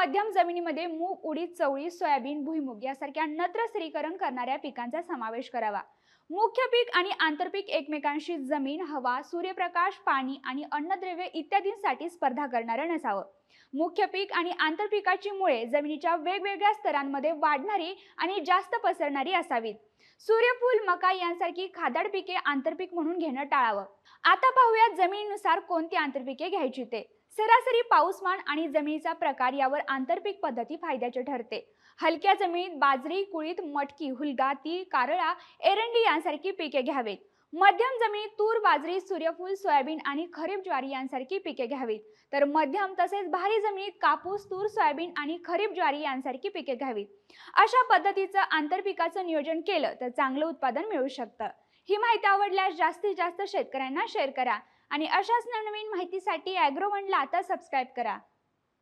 मध्यम जमिनीमध्ये मूग, उडीद, चवळी, सोयाबीन, भुईमूग यासारख्या नत्र स्थिरीकरण करणाऱ्या पिकांचा समावेश करावा। मुख्य पीक आणि आंतरपीक एकमेकांशी जमीन, हवा, सूर्यप्रकाश, पाणी आणि अन्नद्रव्ये इत्यादींसाठी स्पर्धा करणारं नसावं। मुख्य पीक आणि आंतरपिकाची मुळे जमिनीच्या वेगवेगळ्या स्तरांमध्ये वाढणारी आणि जास्त पसरणारी असावीत। सूर्यफूल, मका यांसारखी खादाड पिके आंतरपीक म्हणून घेणं टाळावं। आता पाहूयात जमिनीनुसार कोणती आंतरपिके घ्यायची ते। सरासरी पाऊसमान आणि जमिनीचा प्रकार यावर आंतरपीक पद्धती फायद्याची ठरते। हलक्या जमिनीत बाजरी, कुळीथ, मटकी, हुलगा, तीळ, कारळा, एरंडी यांसारखी पिके घ्यावीत। मध्यम जमिनीत तूर, बाजरी, सूर्यफूल, सोयाबीन आणि खरीप ज्वारी यांसारखी पिके घ्यावीत। तर मध्यम तसेच भारी जमिनीत कापूस, तूर, सोयाबीन आणि खरीप ज्वारी यांसारखी पिके घ्यावीत। अशा पद्धतीचं आंतरपिकाचं नियोजन केलं तर चांगलं उत्पादन मिळू शकतं। ही माहिती आवडल्यास जास्तीत जास्त शेतकऱ्यांना शेअर करा आणि अशाच नवनवीन माहितीसाठी ॲग्रोवनला आता सबस्क्राईब करा।